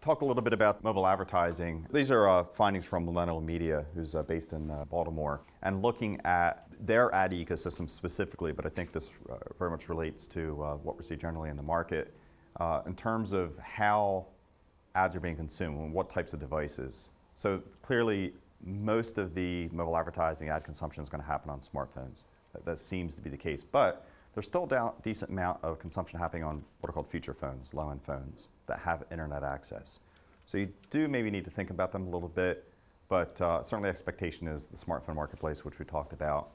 talk a little bit about mobile advertising. These are findings from Millennial Media, who's based in Baltimore, and looking at their ad ecosystem specifically, but I think this very much relates to what we see generally in the market in terms of how ads are being consumed and what types of devices. So clearly, most of the mobile advertising ad consumption is going to happen on smartphones. That seems to be the case, but there's still a decent amount of consumption happening on what are called feature phones, low-end phones that have internet access. So you do maybe need to think about them a little bit, but certainly the expectation is the smartphone marketplace, which we talked about,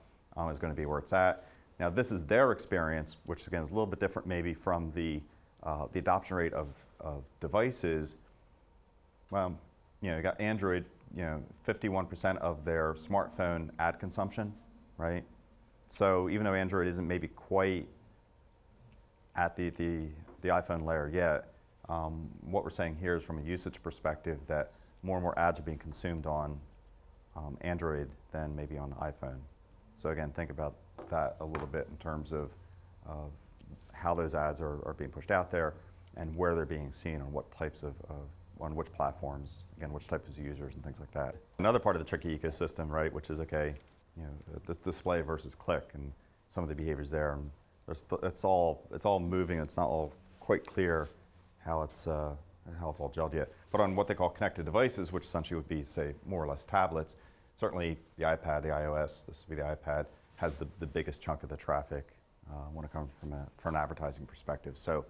is going to be where it's at. Now this is their experience, which again is a little bit different maybe from the adoption rate of devices. Well, you got Android, 51% of their smartphone ad consumption, right? So even though Android isn't maybe quite at the iPhone layer yet, what we're saying here is from a usage perspective that more and more ads are being consumed on Android than maybe on iPhone. So again, think about that a little bit in terms of how those ads are being pushed out there and where they're being seen on what types of on which platforms, again, which types of users and things like that. Another part of the tricky ecosystem, right, which is, okay, this display versus click and some of the behaviors there. And it's all moving. It's not all quite clear how it's all gelled yet. But on what they call connected devices, which essentially would be, say, more or less tablets, certainly the iPad, the iOS, this would be the iPad, has the biggest chunk of the traffic when it comes from an advertising perspective. So,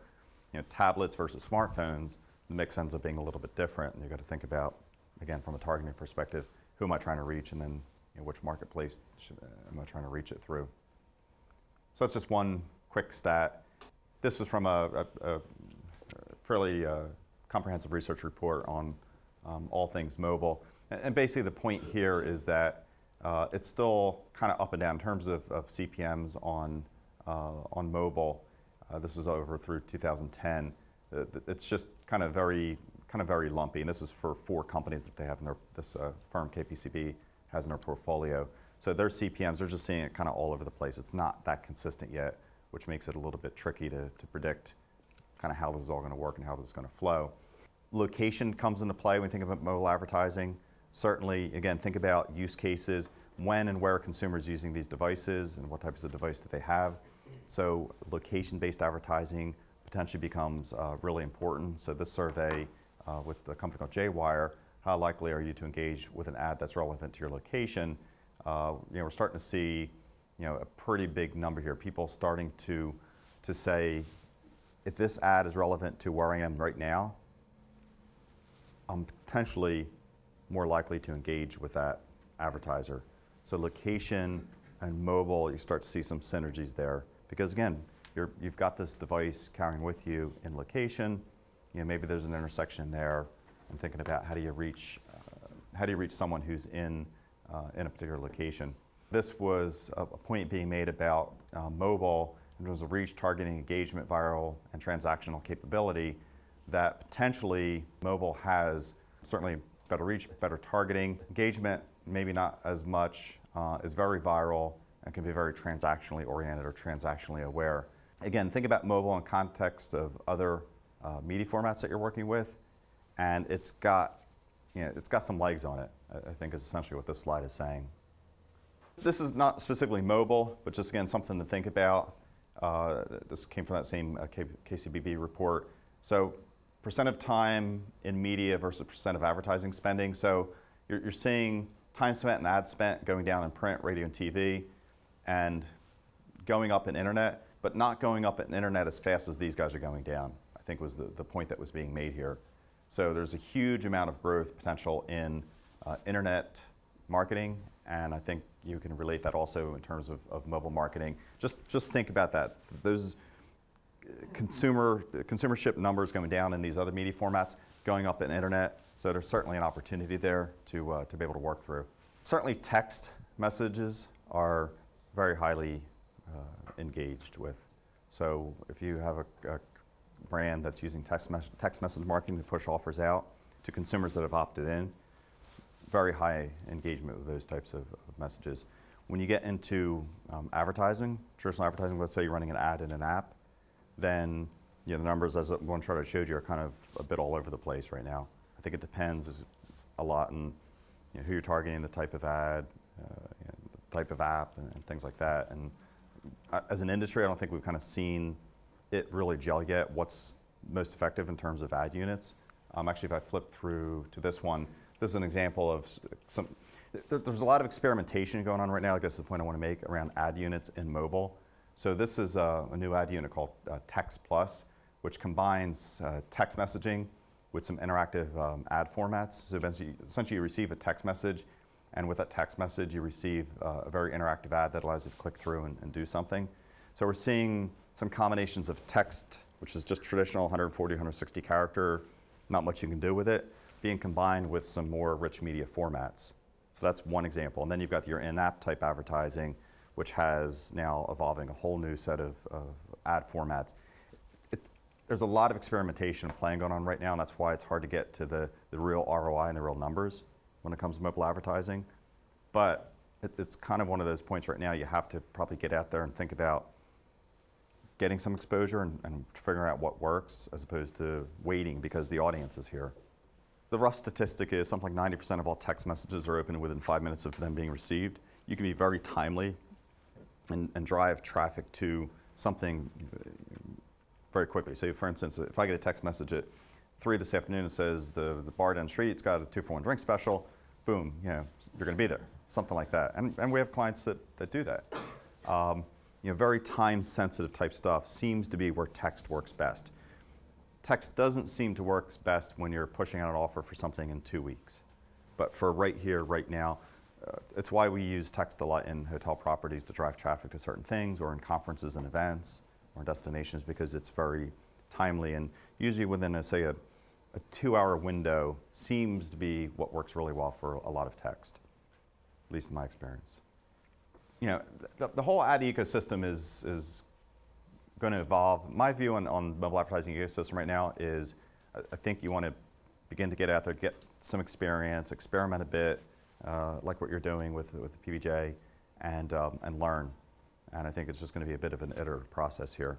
tablets versus smartphones, the mix ends up being a little bit different, and you've got to think about, again, from a targeting perspective, who am I trying to reach, and then which marketplace am I trying to reach it through. So that's just one quick stat. This is from a fairly comprehensive research report on all things mobile. And basically the point here is that it's still kind of up and down in terms of CPMs on mobile. This is over through 2010. It's just kind of very lumpy, and this is for 4 companies that they have in this firm KPCB has in their portfolio. So their CPMs, they're just seeing it kind of all over the place. It's not that consistent yet, which makes it a little bit tricky to predict kind of how this is all going to work and how this is going to flow. Location comes into play when we think about mobile advertising. Certainly, again, think about use cases, when and where consumers using these devices and what types of device that they have. So location-based advertising potentially becomes really important. So this survey with a company called JWire, how likely are you to engage with an ad that's relevant to your location? We're starting to see a pretty big number here. People starting to say, if this ad is relevant to where I am right now, I'm potentially more likely to engage with that advertiser. So location and mobile, you start to see some synergies there. Because again, you've got this device carrying with you in location. Maybe there's an intersection there. And thinking about how do you reach someone who's in a particular location. This was a point being made about mobile in terms of reach, targeting, engagement, viral, and transactional capability. That potentially mobile has certainly better reach, better targeting, engagement, maybe not as much, is very viral and can be very transactionally oriented or transactionally aware. Again, think about mobile in context of other media formats that you're working with, and it's got some legs on it, I think is essentially what this slide is saying. This is not specifically mobile, but just again, something to think about. This came from that same KCBB report. So percent of time in media versus percent of advertising spending. So you're seeing time spent and ad spent going down in print, radio, and TV, and going up in internet, but not going up in internet as fast as these guys are going down, I think was the point that was being made here. So there's a huge amount of growth potential in internet marketing, and I think you can relate that also in terms of mobile marketing. Just think about that. Those consumership numbers going down in these other media formats, going up in internet, so there's certainly an opportunity there to be able to work through. Certainly text messages are very highly engaged with. So if you have a brand that's using text message marketing to push offers out to consumers that have opted in, very high engagement with those types of messages. When you get into advertising, traditional advertising, let's say you're running an ad in an app, then The numbers, as one chart I showed you, are kind of a bit all over the place right now. I think it depends a lot on who you're targeting, the type of ad, the type of app, and things like that. And as an industry, I don't think we've kind of seen it really gel yet. What's most effective in terms of ad units? Actually, if I flip through to this one, this is an example of there's a lot of experimentation going on right now. I guess the point I want to make around ad units in mobile. So this is a new ad unit called Text Plus, which combines text messaging with some interactive ad formats. So essentially you receive a text message, and with that text message you receive a very interactive ad that allows you to click through and do something. So we're seeing some combinations of text, which is just traditional 140, 160 character, not much you can do with it, being combined with some more rich media formats. So that's one example. And then you've got your in-app type advertising, which has now evolving a whole new set of ad formats. There's a lot of experimentation and playing going on right now, and that's why it's hard to get to the real ROI and the real numbers when it comes to mobile advertising. But it's kind of one of those points right now you have to probably get out there and think about getting some exposure and figuring out what works as opposed to waiting because the audience is here. The rough statistic is something like 90% of all text messages are opened within 5 minutes of them being received. You can be very timely and drive traffic to something very quickly. So for instance, if I get a text message at 3 this afternoon that says the bar down the street's got a 2-for-1 drink special, boom, you're going to be there, something like that. And we have clients that do that. Very time-sensitive type stuff seems to be where text works best. Text doesn't seem to work best when you're pushing out an offer for something in 2 weeks. But for right here, right now, it's why we use text a lot in hotel properties to drive traffic to certain things, or in conferences and events or destinations, because it's very timely, and usually within say a 2-hour window seems to be what works really well for a lot of text, at least in my experience. The whole ad ecosystem is going to evolve. My view on mobile advertising ecosystem right now is I think you want to begin to get out there, get some experience, experiment a bit, like what you're doing with the PBJ, and learn. And I think it's just going to be a bit of an iterative process here.